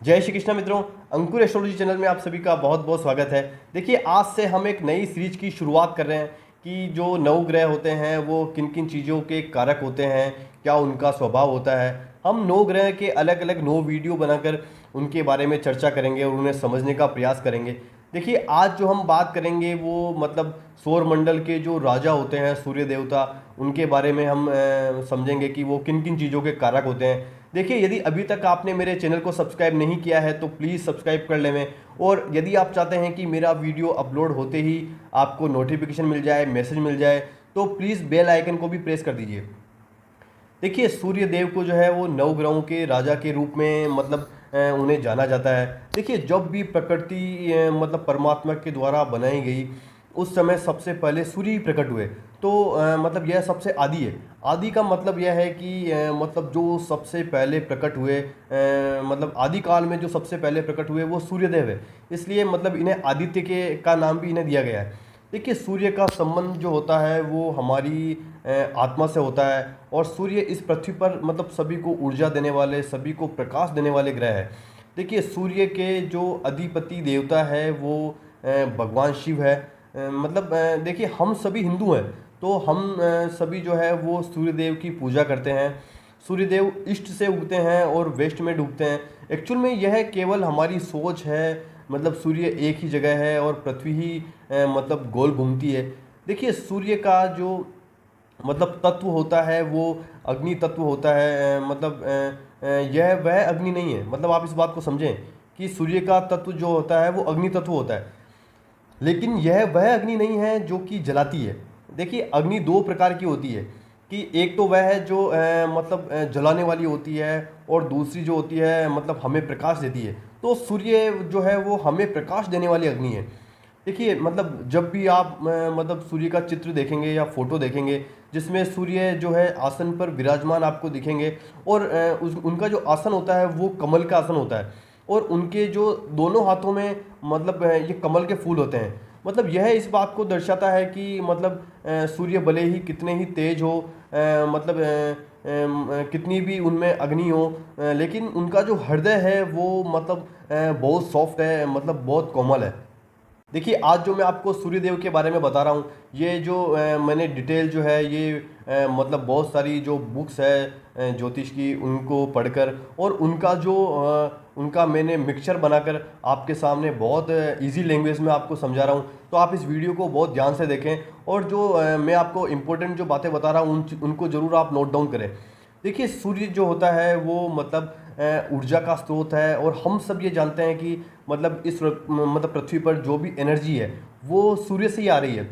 जय श्री कृष्ण मित्रों, अंकुर astrology channel में आप सभी का बहुत बहुत स्वागत है। देखिए, आज से हम एक नई सीरीज की शुरुआत कर रहे हैं कि जो नौ ग्रह होते हैं वो किन किन चीज़ों के कारक होते हैं, क्या उनका स्वभाव होता है। हम नौ ग्रह के अलग अलग नौ वीडियो बनाकर उनके बारे में चर्चा करेंगे और उन्हें समझने का प्रयास करेंगे। देखिए, आज जो हम बात करेंगे वो मतलब सौर मंडल के जो राजा होते हैं, सूर्य देवता, उनके बारे में हम समझेंगे कि वो किन किन चीज़ों के कारक होते हैं। देखिए, यदि अभी तक आपने मेरे चैनल को सब्सक्राइब नहीं किया है तो प्लीज़ सब्सक्राइब कर लें। और यदि आप चाहते हैं कि मेरा वीडियो अपलोड होते ही आपको नोटिफिकेशन मिल जाए, मैसेज मिल जाए, तो प्लीज़ बेल आइकन को भी प्रेस कर दीजिए। देखिए, सूर्य देव को जो है वो नौ ग्रहों के राजा के रूप में मतलब उन्हें जाना जाता है। देखिए, जब भी प्रकृति मतलब परमात्मा के द्वारा बनाई गई, उस समय सबसे पहले सूर्य ही प्रकट हुए। तो मतलब यह सबसे आदि है। आदि का मतलब यह है कि मतलब जो सबसे पहले प्रकट हुए, मतलब आदि काल में जो सबसे पहले प्रकट हुए वो सूर्यदेव है। इसलिए मतलब इन्हें आदित्य के का नाम भी इन्हें दिया गया है। देखिए, सूर्य का संबंध जो होता है वो हमारी आत्मा से होता है। और सूर्य इस पृथ्वी पर मतलब सभी को ऊर्जा देने वाले, सभी को प्रकाश देने वाले ग्रह है। देखिए, सूर्य के जो अधिपति देवता है वो भगवान शिव है। मतलब देखिए, हम सभी हिंदू हैं, तो हम सभी जो है वो सूर्यदेव की पूजा करते हैं। सूर्यदेव ईस्ट से उगते हैं और वेस्ट में डूबते हैं। एक्चुअल में यह केवल हमारी सोच है। मतलब सूर्य एक ही जगह है और पृथ्वी ही मतलब गोल घूमती है। देखिए, सूर्य का जो मतलब तत्व होता है वो अग्नि तत्व होता है। मतलब यह वह अग्नि नहीं है। मतलब आप इस बात को समझें कि सूर्य का तत्व जो होता है वो अग्नि तत्व होता है, लेकिन यह वह अग्नि नहीं है जो कि जलाती है। देखिए, अग्नि दो प्रकार की होती है कि एक तो वह है जो मतलब जलाने वाली होती है, और दूसरी जो होती है मतलब हमें प्रकाश देती है। तो सूर्य जो है वो हमें प्रकाश देने वाली अग्नि है। देखिए, मतलब जब भी आप मतलब सूर्य का चित्र देखेंगे या फोटो देखेंगे जिसमें सूर्य जो है आसन पर विराजमान आपको दिखेंगे, और उनका जो आसन होता है वो कमल का आसन होता है। और उनके जो दोनों हाथों में मतलब ये कमल के फूल होते हैं। मतलब यह इस बात को दर्शाता है कि मतलब सूर्य भले ही कितने ही तेज हो, मतलब कितनी भी उनमें अग्नि हो, लेकिन उनका जो हृदय है वो मतलब बहुत सॉफ्ट है, मतलब बहुत कोमल है। देखिए, आज जो मैं आपको सूर्यदेव के बारे में बता रहा हूँ, ये जो मैंने डिटेल जो है ये मतलब बहुत सारी जो बुक्स है ज्योतिष की, उनको पढ़कर और उनका जो उनका मैंने मिक्सचर बनाकर आपके सामने बहुत इजी लैंग्वेज में आपको समझा रहा हूँ। तो आप इस वीडियो को बहुत ध्यान से देखें, और जो मैं आपको इम्पोर्टेंट जो बातें बता रहा हूँ उनको ज़रूर आप नोट डाउन करें। देखिए, सूर्य जो होता है वो मतलब ऊर्जा का स्रोत है, और हम सब ये जानते हैं कि मतलब मतलब पृथ्वी पर जो भी एनर्जी है वो सूर्य से ही आ रही है।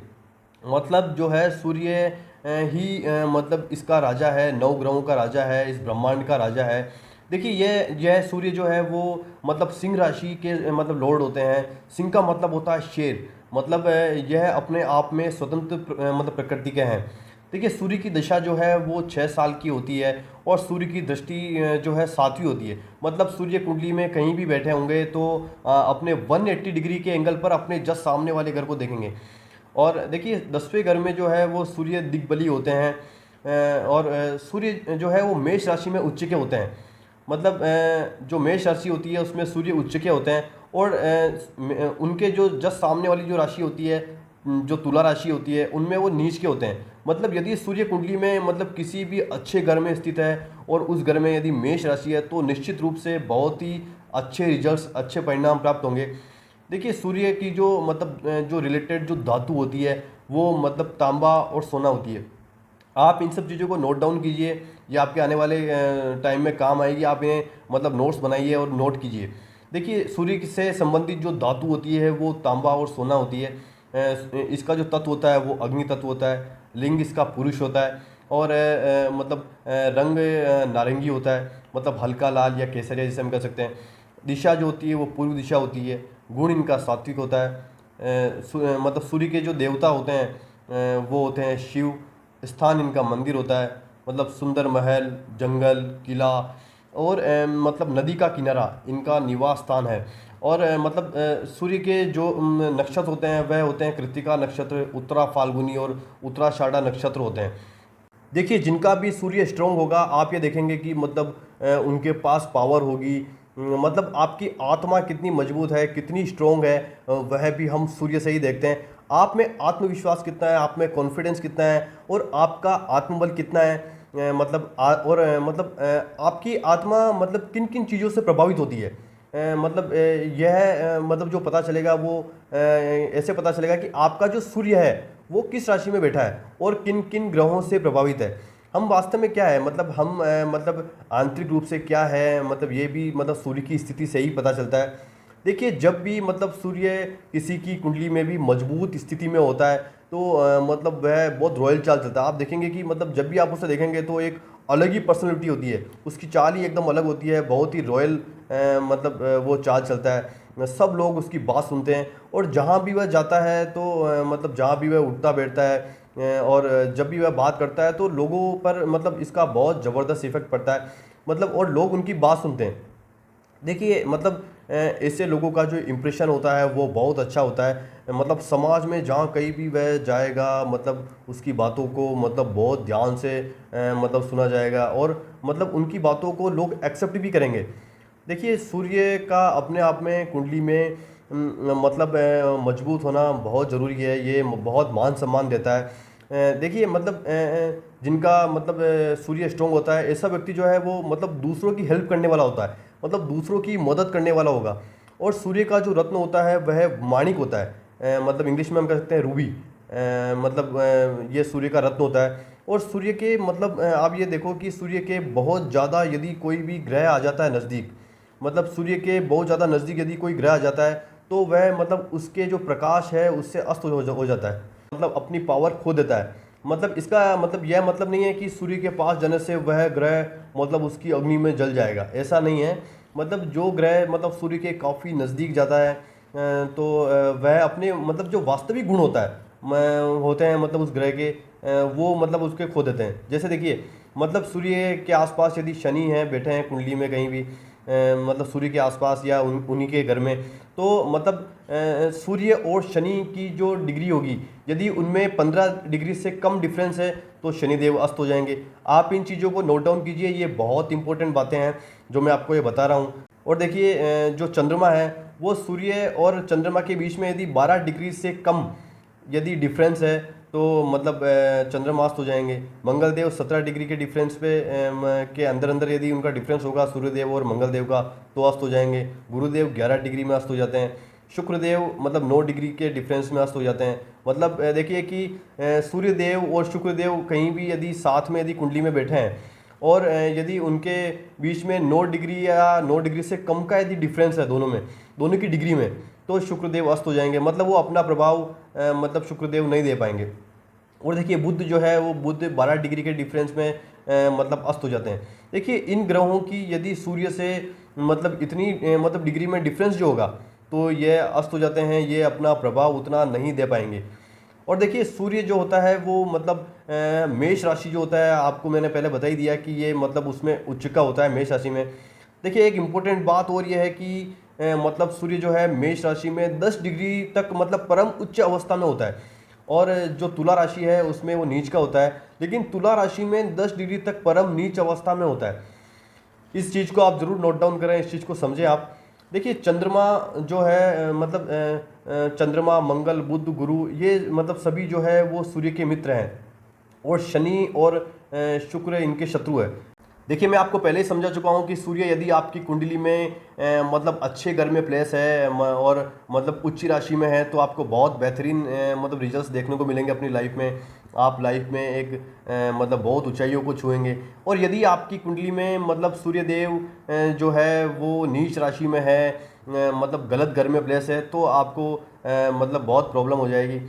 मतलब जो है सूर्य ही मतलब इसका राजा है, नौ ग्रहों का राजा है, इस ब्रह्मांड का राजा है। देखिए, यह सूर्य जो है वो मतलब सिंह राशि के मतलब लॉर्ड होते हैं। सिंह का मतलब होता है शेर। मतलब यह अपने आप में स्वतंत्र मतलब प्रकृति के हैं। देखिए, सूर्य की दशा जो है वो 6 साल की होती है, और सूर्य की दृष्टि जो है 7वीं होती है। मतलब सूर्य कुंडली में कहीं भी बैठे होंगे तो अपने 180 डिग्री के एंगल पर अपने जस्ट सामने वाले घर को देखेंगे। और देखिए, 10वें घर में जो है वो सूर्य दिग्बली होते हैं। और सूर्य जो है वो मेष राशि में उच्च के होते हैं। मतलब जो मेष राशि होती है उसमें सूर्य उच्च के होते हैं। और उनके जो जस्ट सामने वाली जो राशि होती है, जो तुला राशि होती है, उनमें वो नीच के होते हैं। मतलब यदि सूर्य कुंडली में मतलब किसी भी अच्छे घर में स्थित है और उस घर में यदि मेष राशि है, तो निश्चित रूप से बहुत ही अच्छे रिजल्ट्स, अच्छे परिणाम प्राप्त होंगे। देखिए, सूर्य की जो मतलब जो रिलेटेड जो धातु होती है वो मतलब तांबा और सोना होती है। आप इन सब चीज़ों को नोट डाउन कीजिए, ये आपके आने वाले टाइम में काम आएगी। आप इन्हें मतलब नोट्स बनाइए और नोट कीजिए। देखिए, सूर्य से संबंधित जो धातु होती है वो तांबा और सोना होती है। इसका जो तत्व होता है वो अग्नि तत्व होता है। लिंग इसका पुरुष होता है। और मतलब रंग नारंगी होता है, मतलब हल्का लाल या केसरिया जिसे हम कह सकते हैं। दिशा जो होती है वो पूर्व दिशा होती है। गुण इनका सात्विक होता है। मतलब सूर्य के जो देवता होते हैं वो होते हैं शिव। स्थान इनका मंदिर होता है। मतलब सुंदर महल, जंगल, किला, और मतलब नदी का किनारा इनका निवास स्थान है। और मतलब सूर्य के जो नक्षत्र होते हैं वह होते हैं कृत्तिका नक्षत्र, उत्तरा फाल्गुनी और उत्तराषाढ़ा नक्षत्र होते हैं। देखिए, जिनका भी सूर्य स्ट्रांग होगा आप ये देखेंगे कि मतलब उनके पास पावर होगी, मतलब आपकी आत्मा कितनी मजबूत है, कितनी स्ट्रोंग है, वह भी हम सूर्य से ही देखते हैं। आप में आत्मविश्वास कितना है, आप में कॉन्फिडेंस कितना है, और आपका आत्मबल कितना है, आपकी आत्मा मतलब किन किन चीज़ों से प्रभावित होती है। मतलब जो पता चलेगा वो ऐसे पता चलेगा कि आपका जो सूर्य है वो किस राशि में बैठा है और किन किन ग्रहों से प्रभावित है। हम वास्तव में क्या है, मतलब हम मतलब आंतरिक रूप से क्या है, मतलब ये भी मतलब सूर्य की स्थिति से ही पता चलता है। देखिए, जब भी मतलब सूर्य किसी की कुंडली में भी मजबूत स्थिति में होता है तो मतलब वह बहुत रॉयल चाल चलता है। आप देखेंगे कि मतलब जब भी आप उसे देखेंगे तो एक अलग ही पर्सनैलिटी होती है, उसकी चाल ही एकदम अलग होती है, बहुत ही रॉयल वो चाल चलता है। सब लोग उसकी बात सुनते हैं, और जहाँ भी वह जाता है तो मतलब जहाँ भी वह उठता बैठता है और जब भी वह बात करता है तो लोगों पर मतलब इसका बहुत ज़बरदस्त इफेक्ट पड़ता है, मतलब और लोग उनकी बात सुनते हैं। देखिए मतलब ऐसे लोगों का जो इम्प्रेशन होता है वो बहुत अच्छा होता है, मतलब समाज में जहाँ कहीं भी वह जाएगा मतलब उसकी बातों को मतलब बहुत ध्यान से मतलब सुना जाएगा, और मतलब उनकी बातों को लोग एक्सेप्ट भी करेंगे। देखिए, सूर्य का अपने आप में कुंडली में मतलब मजबूत होना बहुत ज़रूरी है, ये बहुत मान सम्मान देता है। देखिए मतलब जिनका मतलब सूर्य स्ट्रोंग होता है, ऐसा व्यक्ति जो है वो मतलब दूसरों की हेल्प करने वाला होता है, मतलब दूसरों की मदद करने वाला होगा। और सूर्य का जो रत्न होता है वह माणिक होता है, मतलब इंग्लिश में हम कह सकते हैं रूबी। ये सूर्य का रत्न होता है। और सूर्य के मतलब आप ये देखो कि सूर्य के बहुत ज़्यादा यदि कोई भी ग्रह आ जाता है नज़दीक, मतलब सूर्य के बहुत ज़्यादा नज़दीक यदि कोई ग्रह आ जाता है तो वह मतलब उसके जो प्रकाश है उससे अस्त हो जाता है, मतलब अपनी पावर खो देता है। मतलब इसका मतलब यह मतलब नहीं है कि सूर्य के पास जाने से वह ग्रह मतलब उसकी अग्नि में जल जाएगा, ऐसा नहीं है। मतलब जो ग्रह मतलब सूर्य के काफ़ी नज़दीक जाता है तो वह अपने मतलब जो वास्तविक गुण होता है होते हैं मतलब उस ग्रह के वो मतलब उसके खो देते हैं। जैसे देखिए, मतलब सूर्य के आसपास यदि शनि है बैठे हैं कुंडली में कहीं भी मतलब सूर्य के आसपास या उन्हीं के घर में, तो मतलब सूर्य और शनि की जो डिग्री होगी, यदि उनमें 15 डिग्री से कम डिफरेंस है तो शनिदेव अस्त हो जाएंगे। आप इन चीज़ों को नोट डाउन कीजिए, ये बहुत इंपॉर्टेंट बातें हैं जो मैं आपको ये बता रहा हूँ। और देखिए जो चंद्रमा है वो सूर्य और चंद्रमा के बीच में यदि 12 डिग्री से कम यदि डिफरेंस है तो मतलब चंद्रमा अस्त हो जाएंगे। मंगल देव 17 डिग्री के डिफरेंस पे के अंदर अंदर यदि उनका डिफरेंस होगा सूर्यदेव और मंगल देव का तो अस्त हो जाएंगे। गुरुदेव 11 डिग्री में अस्त हो जाते हैं। शुक्रदेव मतलब 9 डिग्री के डिफरेंस में अस्त हो जाते हैं। मतलब देखिए कि सूर्यदेव और शुक्रदेव कहीं भी यदि साथ में यदि कुंडली में बैठे हैं और यदि उनके बीच में 9 डिग्री या 9 डिग्री से कम का यदि डिफरेंस है दोनों में, दोनों की डिग्री में, तो शुक्रदेव अस्त हो जाएंगे, मतलब वो अपना प्रभाव मतलब शुक्रदेव नहीं दे पाएंगे। और देखिए बुध जो है वो बुध 12 डिग्री के डिफरेंस में मतलब अस्त हो जाते हैं। देखिए इन ग्रहों की यदि सूर्य से मतलब इतनी मतलब डिग्री में डिफरेंस जो होगा तो ये अस्त हो जाते हैं, ये अपना प्रभाव उतना नहीं दे पाएंगे। और देखिए सूर्य जो होता है वो मतलब मेष राशि जो होता है, आपको मैंने पहले बता ही दिया कि ये मतलब उसमें उच्च का होता है मेष राशि में। देखिए एक इम्पोर्टेंट बात और ये है कि मतलब सूर्य जो है मेष राशि में 10 डिग्री तक मतलब परम उच्च अवस्था में होता है, और जो तुला राशि है उसमें वो नीच का होता है, लेकिन तुला राशि में 10 डिग्री तक परम नीच अवस्था में होता है। इस चीज़ को आप ज़रूर नोट डाउन करें, इस चीज़ को समझें आप। देखिए चंद्रमा जो है मतलब चंद्रमा, मंगल, बुध, गुरु, ये मतलब सभी जो है वो सूर्य के मित्र हैं, और शनि और शुक्र इनके शत्रु है। देखिए मैं आपको पहले ही समझा चुका हूँ कि सूर्य यदि आपकी कुंडली में मतलब अच्छे घर में प्लेस है और मतलब उच्च राशि में है तो आपको बहुत बेहतरीन मतलब रिजल्ट्स देखने को मिलेंगे अपनी लाइफ में। आप लाइफ में एक मतलब बहुत ऊंचाइयों को छुएंगे। और यदि आपकी कुंडली में मतलब सूर्यदेव जो है वो नीच राशि में है, मतलब गलत घर में प्लेस है, तो आपको मतलब बहुत प्रॉब्लम हो जाएगी।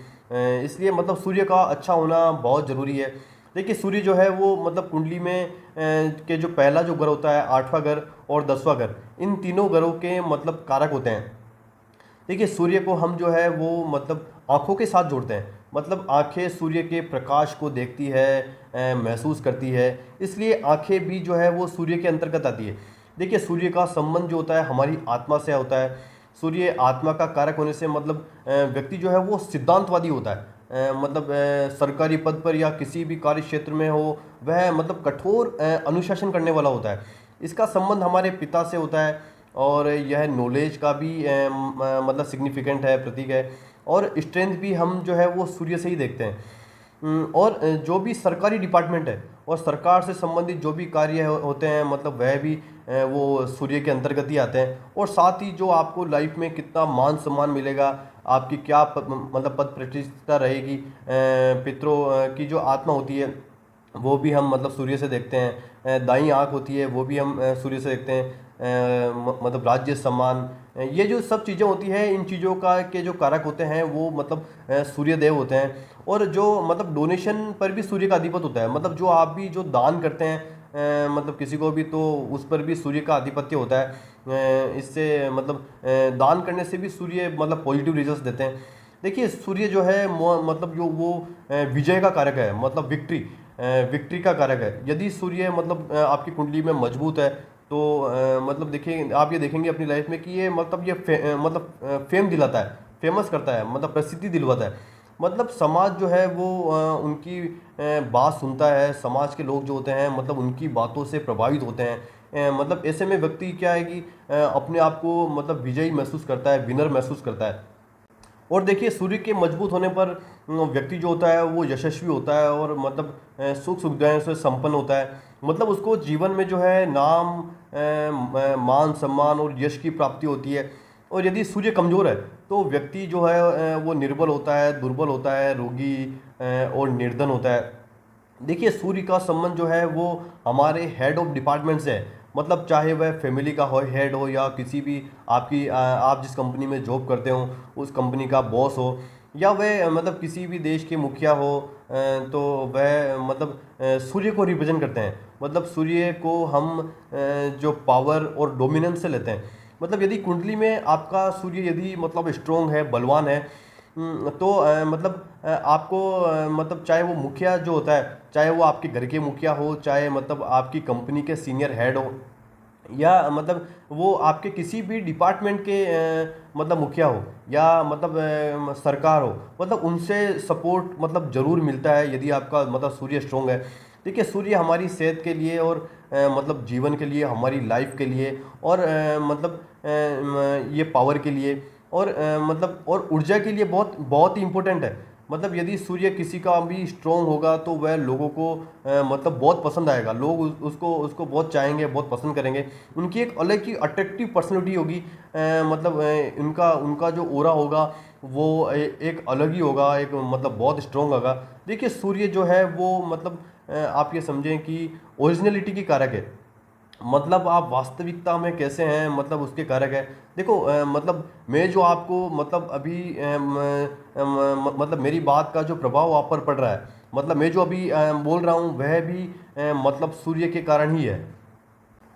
इसलिए मतलब सूर्य का अच्छा होना बहुत ज़रूरी है। देखिए सूर्य जो है वो मतलब कुंडली में के जो पहला जो घर होता है, 8वां घर और 10वां घर, इन तीनों घरों के मतलब कारक होते हैं। देखिए सूर्य को हम जो है वो मतलब आँखों के साथ जोड़ते हैं, मतलब आँखें सूर्य के प्रकाश को देखती है, महसूस करती है, इसलिए आँखें भी जो है वो सूर्य के अंतर्गत आती है। देखिए सूर्य का संबंध जो होता है हमारी आत्मा से होता है। सूर्य आत्मा का कारक होने से मतलब व्यक्ति जो है वो सिद्धांतवादी होता है। मतलब सरकारी पद पर या किसी भी कार्य क्षेत्र में हो, वह मतलब कठोर अनुशासन करने वाला होता है। इसका संबंध हमारे पिता से होता है, और यह नॉलेज का भी मतलब सिग्निफिकेंट है, प्रतीक है। और स्ट्रेंथ भी हम जो है वो सूर्य से ही देखते हैं। और जो भी सरकारी डिपार्टमेंट है और सरकार से संबंधित जो भी कार्य होते हैं, मतलब वह भी वो सूर्य के अंतर्गत ही आते हैं। और साथ ही जो आपको लाइफ में कितना मान सम्मान मिलेगा, आपकी क्या मतलब पद प्रतिष्ठा रहेगी, पितरों की जो आत्मा होती है वो भी हम मतलब सूर्य से देखते हैं। दाईं आँख होती है वो भी हम सूर्य से देखते हैं। मतलब राज्य सम्मान, ये जो सब चीज़ें होती हैं, इन चीज़ों का के जो कारक होते हैं वो मतलब सूर्य देव होते हैं। और जो मतलब डोनेशन पर भी सूर्य का अधिपत होता है, मतलब जो आप भी जो दान करते हैं मतलब किसी को भी, तो उस पर भी सूर्य का आधिपत्य होता है। इससे मतलब दान करने से भी सूर्य मतलब पॉजिटिव रिजल्ट्स देते हैं। देखिए सूर्य जो है मतलब जो वो विजय का कारक है, मतलब विक्ट्री का कारक है। यदि सूर्य मतलब आपकी कुंडली में मजबूत है तो मतलब देखिए, आप ये देखेंगे अपनी लाइफ में कि ये मतलब ये मतलब फेम दिलाता है, फेमस करता है, मतलब प्रसिद्धि दिलवाता है। मतलब समाज जो है वो उनकी बात सुनता है। समाज के लोग जो होते हैं मतलब उनकी बातों से प्रभावित होते हैं। मतलब ऐसे में व्यक्ति क्या है कि अपने आप को मतलब विजयी महसूस करता है, विनर महसूस करता है। और देखिए सूर्य के मजबूत होने पर व्यक्ति जो होता है वो यशस्वी होता है और मतलब सुख सुविधाओं से संपन्न होता है। मतलब उसको जीवन में जो है नाम, मान सम्मान और यश की प्राप्ति होती है। और यदि सूर्य कमजोर है तो व्यक्ति जो है वो निर्बल होता है, दुर्बल होता है, रोगी और निर्धन होता है। देखिए सूर्य का संबंध जो है वो हमारे हेड ऑफ डिपार्टमेंट से है। मतलब चाहे वह फैमिली का हो हेड हो, या किसी भी आपकी आप जिस कंपनी में जॉब करते हो उस कंपनी का बॉस हो, या वह मतलब किसी भी देश के मुखिया हो, तो वह मतलब सूर्य को रिप्रेजेंट करते हैं। मतलब सूर्य को हम जो पावर और डोमिनेंस से लेते हैं। मतलब यदि कुंडली में आपका सूर्य यदि मतलब स्ट्रोंग है, बलवान है, तो मतलब आपको मतलब चाहे वो मुखिया जो होता है, चाहे वो आपके घर के मुखिया हो, चाहे मतलब आपकी कंपनी के सीनियर हेड हो, या मतलब वो आपके किसी भी डिपार्टमेंट के मतलब मुखिया हो, या मतलब सरकार हो, मतलब उनसे सपोर्ट मतलब ज़रूर मिलता है यदि आपका मतलब सूर्य स्ट्रोंग है। देखिए सूर्य हमारी सेहत के लिए और मतलब जीवन के लिए, हमारी लाइफ के लिए, और मतलब ये पावर के लिए, और मतलब और ऊर्जा के लिए बहुत बहुत ही इम्पोर्टेंट है। मतलब यदि सूर्य किसी का भी स्ट्रोंग होगा तो वह लोगों को मतलब बहुत पसंद आएगा। लोग उसको उसको बहुत चाहेंगे, बहुत पसंद करेंगे। उनकी एक अलग ही अट्रैक्टिव पर्सनैलिटी होगी। मतलब उनका उनका जो ओरा होगा वो एक अलग ही होगा, एक मतलब बहुत स्ट्रोंग होगा। देखिए सूर्य जो है वो मतलब आप ये समझें कि ओरिजिनलिटी की कारक है। मतलब आप वास्तविकता में कैसे हैं मतलब उसके कारक है। देखो मतलब मैं जो आपको मतलब अभी मतलब मेरी बात का जो प्रभाव आप पर पड़ रहा है, मतलब मैं जो अभी बोल रहा हूँ वह भी मतलब सूर्य के कारण ही है।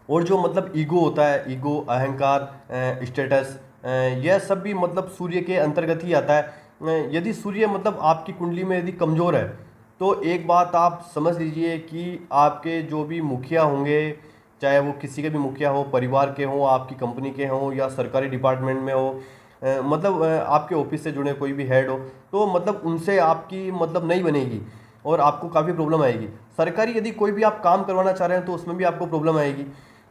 और जो मतलब ईगो होता है, ईगो, अहंकार, स्टेटस, यह सब भी मतलब सूर्य के अंतर्गत ही आता है। यदि सूर्य मतलब आपकी कुंडली में यदि कमज़ोर है तो एक बात आप समझ लीजिए कि आपके जो भी मुखिया होंगे, चाहे वो किसी के भी मुखिया हो, परिवार के हों, आपकी कंपनी के हों, या सरकारी डिपार्टमेंट में हो, मतलब आपके ऑफिस से जुड़े कोई भी हेड हो, तो मतलब उनसे आपकी मतलब नहीं बनेगी और आपको काफ़ी प्रॉब्लम आएगी। सरकारी यदि कोई भी आप काम करवाना चाह रहे हैं तो उसमें भी आपको प्रॉब्लम आएगी।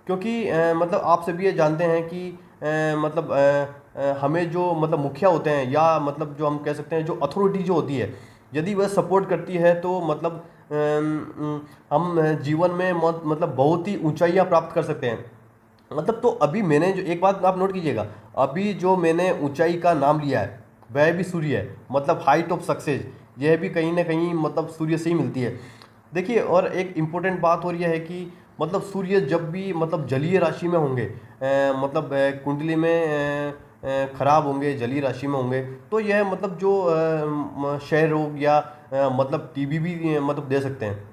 क्योंकि मतलब आप सभी ये जानते हैं कि मतलब हमें जो मतलब मुखिया होते हैं, या मतलब जो हम कह सकते हैं जो अथॉरिटी जो होती है, यदि वह सपोर्ट करती है तो मतलब हम जीवन में मतलब बहुत ही ऊंचाइयां प्राप्त कर सकते हैं। मतलब तो अभी मैंने जो एक बात आप नोट कीजिएगा, अभी जो मैंने ऊंचाई का नाम लिया है वह भी सूर्य है। मतलब हाइट ऑफ सक्सेस, यह भी कहीं ना कहीं मतलब सूर्य से ही मिलती है। देखिए और एक इम्पोर्टेंट बात और यह है कि मतलब सूर्य जब भी मतलब जलीय राशि में होंगे, मतलब कुंडली में खराब होंगे, जलीय राशि में होंगे, तो यह मतलब जो क्षय रोग या मतलब टीबी भी मतलब दे सकते हैं।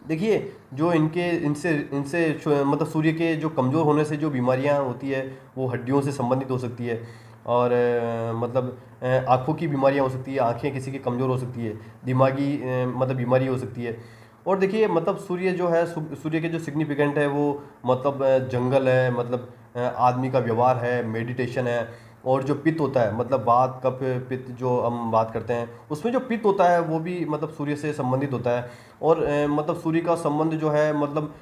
देखिए जो इनके इनसे इनसे मतलब सूर्य के जो कमज़ोर होने से जो बीमारियां होती है वो हड्डियों से संबंधित हो सकती है। और मतलब आँखों की बीमारियां हो सकती है, आँखें किसी की कमज़ोर हो सकती है, दिमागी मतलब बीमारी हो सकती है। और देखिए मतलब सूर्य जो है, सूर्य के जो सिग्निफिकेंट है वो मतलब जंगल है, मतलब आदमी का व्यवहार है, मेडिटेशन है। और जो पित्त होता है, मतलब वात कफ पित्त जो हम बात करते हैं, उसमें जो पित्त होता है वो भी मतलब सूर्य से संबंधित होता है। और मतलब सूर्य का संबंध जो है मतलब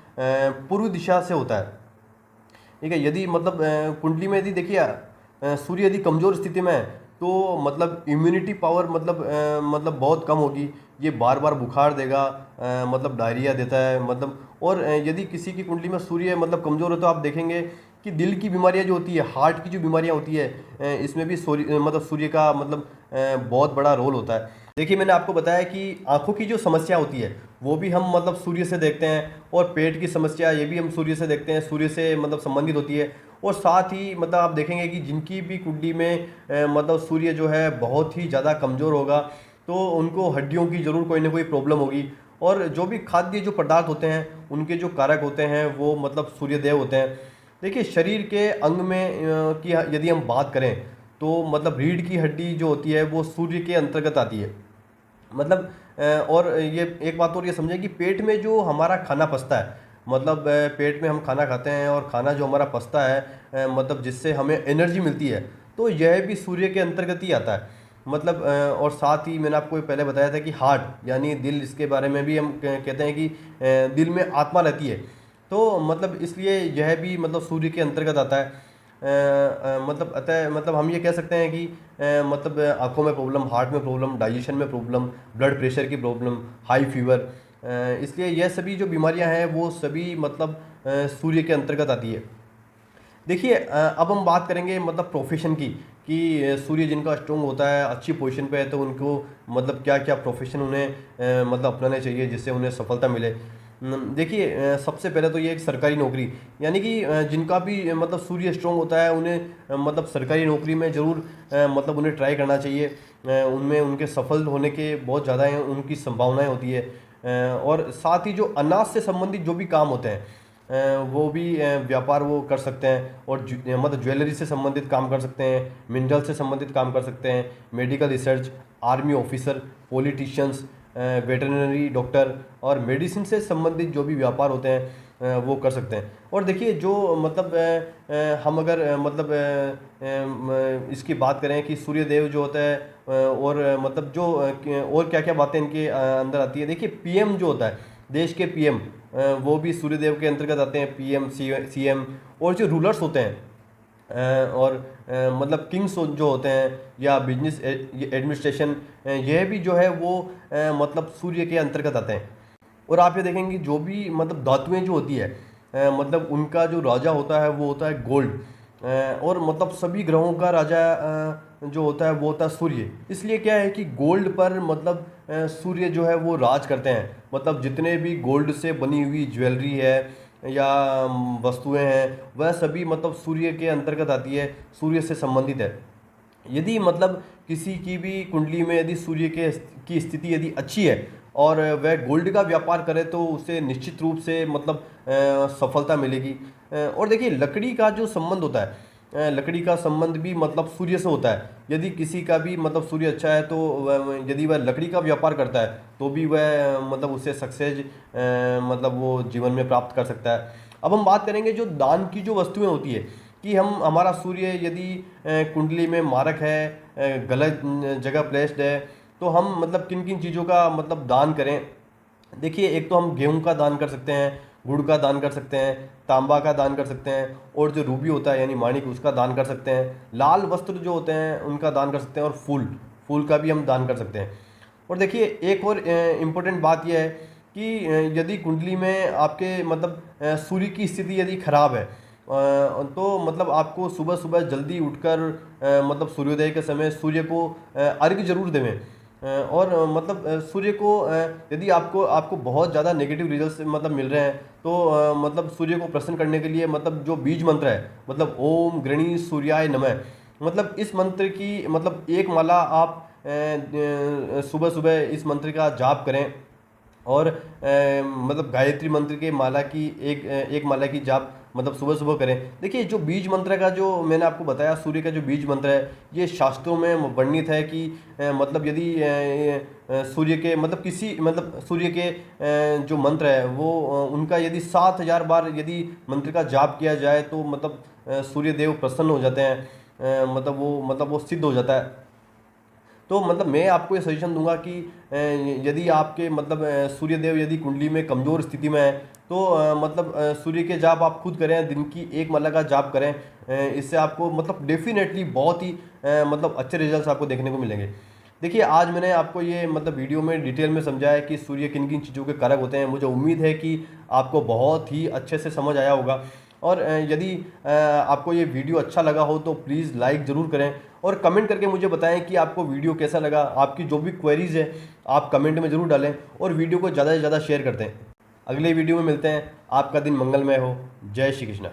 पूर्व दिशा से होता है। ठीक है। यदि मतलब कुंडली में यदि देखिए सूर्य यदि कमज़ोर स्थिति में है तो मतलब इम्यूनिटी पावर मतलब बहुत कम होगी। ये बार बार बुखार देगा, मतलब डायरिया देता है मतलब। और यदि किसी की कुंडली में सूर्य मतलब कमज़ोर है तो आप देखेंगे कि दिल की बीमारियां जो होती है, हार्ट की जो बीमारियां होती है, इसमें भी सूर्य मतलब सूर्य का मतलब बहुत बड़ा रोल होता है। देखिए मैंने आपको बताया कि आंखों की जो समस्या होती है वो भी हम मतलब सूर्य से देखते हैं, और पेट की समस्या ये भी हम सूर्य से देखते हैं, सूर्य से मतलब संबंधित होती है। और साथ ही मतलब आप देखेंगे कि जिनकी भी कुंडली में मतलब सूर्य जो है बहुत ही ज़्यादा कमज़ोर होगा तो उनको हड्डियों की ज़रूर कोई ना कोई प्रॉब्लम होगी। और जो भी खाद्य जो पदार्थ होते हैं उनके जो कारक होते हैं वो मतलब सूर्यदेव होते हैं। देखिए शरीर के अंग में की यदि हम बात करें तो मतलब रीढ़ की हड्डी जो होती है वो सूर्य के अंतर्गत आती है। मतलब और ये एक बात और ये समझें कि पेट में जो हमारा खाना पचता है, मतलब पेट में हम खाना खाते हैं और खाना जो हमारा पचता है मतलब जिससे हमें एनर्जी मिलती है, तो यह भी सूर्य के अंतर्गत ही आता है। मतलब और साथ ही मैंने आपको पहले बताया था कि हार्ट यानी दिल, इसके बारे में भी हम कहते हैं कि दिल में आत्मा रहती है। तो मतलब इसलिए यह भी मतलब सूर्य के अंतर्गत आता है। मतलब अतः मतलब हम ये कह सकते हैं कि मतलब आंखों में प्रॉब्लम, हार्ट में प्रॉब्लम, डाइजेशन में प्रॉब्लम, ब्लड प्रेशर की प्रॉब्लम, हाई फीवर, इसलिए यह सभी जो बीमारियां हैं वो सभी मतलब सूर्य के अंतर्गत आती है। देखिए अब हम बात करेंगे मतलब प्रोफेशन की, कि सूर्य जिनका स्ट्रॉन्ग होता है, अच्छी पोजीशन पे है, तो उनको मतलब क्या क्या प्रोफेशन उन्हें मतलब अपनाने चाहिए जिससे उन्हें सफलता मिले। देखिए सबसे पहले तो ये एक सरकारी नौकरी, यानी कि जिनका भी मतलब सूर्य स्ट्रॉन्ग होता है उन्हें मतलब सरकारी नौकरी में ज़रूर मतलब उन्हें ट्राई करना चाहिए। उनमें उनके सफल होने के बहुत ज़्यादा उनकी संभावनाएं होती है। और साथ ही जो अनाज से संबंधित जो भी काम होते हैं वो भी व्यापार वो कर सकते हैं, और मतलब ज्वेलरी से संबंधित काम कर सकते हैं, मिनरल से संबंधित काम कर सकते हैं, medical research, army officer, politicians, veterinary doctor, और मेडिसिन से संबंधित जो भी व्यापार होते हैं वो कर सकते हैं। और देखिए जो मतलब हम अगर मतलब इसकी बात करें कि सूर्यदेव जो होता है और मतलब जो और क्या क्या बातें इनके अंदर आती है। देखिए पीएम जो होता है, देश के पीएम, वो भी सूर्यदेव के अंतर्गत आते हैं, पीएम, सीएम। और जो रूलर्स होते हैं और मतलब किंग्स जो होते हैं या बिजनेस एडमिनिस्ट्रेशन, यह भी जो है वो मतलब सूर्य के अंतर्गत आते हैं। और आप ये देखेंगे जो भी मतलब धातुएं जो होती है मतलब उनका जो राजा होता है वो होता है गोल्ड। और मतलब सभी ग्रहों का राजा जो होता है वो होता है सूर्य। इसलिए क्या है कि गोल्ड पर मतलब सूर्य जो है वो राज करते हैं। मतलब जितने भी गोल्ड से बनी हुई ज्वेलरी है या वस्तुएं हैं वह सभी मतलब सूर्य के अंतर्गत आती है, सूर्य से संबंधित है। यदि मतलब किसी की भी कुंडली में यदि सूर्य के की स्थिति यदि अच्छी है और वह गोल्ड का व्यापार करे तो उसे निश्चित रूप से मतलब सफलता मिलेगी। और देखिए लकड़ी का जो संबंध होता है, लकड़ी का संबंध भी मतलब सूर्य से होता है। यदि किसी का भी मतलब सूर्य अच्छा है तो यदि वह लकड़ी का व्यापार करता है तो भी वह मतलब उसे सक्सेस मतलब वो जीवन में प्राप्त कर सकता है। अब हम बात करेंगे जो दान की जो वस्तुएं होती है, कि हम हमारा सूर्य यदि कुंडली में मारक है, गलत जगह प्लेस्ड है, तो हम मतलब किन किन चीज़ों का मतलब दान करें। देखिए एक तो हम गेहूं का दान कर सकते हैं, गुड़ का दान कर सकते हैं, तांबा का दान कर सकते हैं, और जो रूबी होता है यानी माणिक उसका दान कर सकते हैं, लाल वस्त्र जो होते हैं उनका दान कर सकते हैं, और फूल, फूल का भी हम दान कर सकते हैं। और देखिए एक और इम्पोर्टेंट बात यह है कि यदि कुंडली में आपके मतलब सूर्य की स्थिति यदि खराब है तो मतलब आपको सुबह सुबह जल्दी उठकर मतलब सूर्योदय के समय सूर्य को अर्घ्य जरूर देवें। और मतलब सूर्य को यदि आपको आपको बहुत ज़्यादा नेगेटिव रिजल्ट्स मतलब मिल रहे हैं तो मतलब सूर्य को प्रसन्न करने के लिए मतलब जो बीज मंत्र है, मतलब ओम गृणी सूर्याय नमः, मतलब इस मंत्र की मतलब एक माला आप सुबह सुबह इस मंत्र का जाप करें। और मतलब गायत्री मंत्र के माला की एक माला की जाप मतलब सुबह सुबह करें। देखिए जो बीज मंत्र का जो मैंने आपको बताया, सूर्य का जो बीज मंत्र है ये शास्त्रों में वर्णित है कि मतलब यदि सूर्य के मतलब किसी मतलब सूर्य के जो मंत्र है वो उनका यदि 7,000 बार यदि मंत्र का जाप किया जाए तो मतलब सूर्य देव प्रसन्न हो जाते हैं, मतलब वो सिद्ध हो जाता है। तो मतलब मैं आपको ये सजेशन दूंगा कि यदि आपके मतलब सूर्यदेव यदि कुंडली में कमज़ोर स्थिति में है तो मतलब सूर्य के जाप आप खुद करें, दिन की एक माला का जाप करें। इससे आपको मतलब डेफिनेटली बहुत ही मतलब अच्छे रिजल्ट्स आपको देखने को मिलेंगे। देखिए, आज मैंने आपको ये मतलब वीडियो में डिटेल में समझाया कि सूर्य किन किन चीज़ों के कारक होते हैं। मुझे उम्मीद है कि आपको बहुत ही अच्छे से समझ आया होगा। और यदि आपको ये वीडियो अच्छा लगा हो तो प्लीज़ लाइक ज़रूर करें और कमेंट करके मुझे बताएं कि आपको वीडियो कैसा लगा। आपकी जो भी क्वेरीज है आप कमेंट में ज़रूर डालें और वीडियो को ज़्यादा से ज़्यादा शेयर करते हैं। अगले वीडियो में मिलते हैं। आपका दिन मंगलमय हो। जय श्री कृष्ण।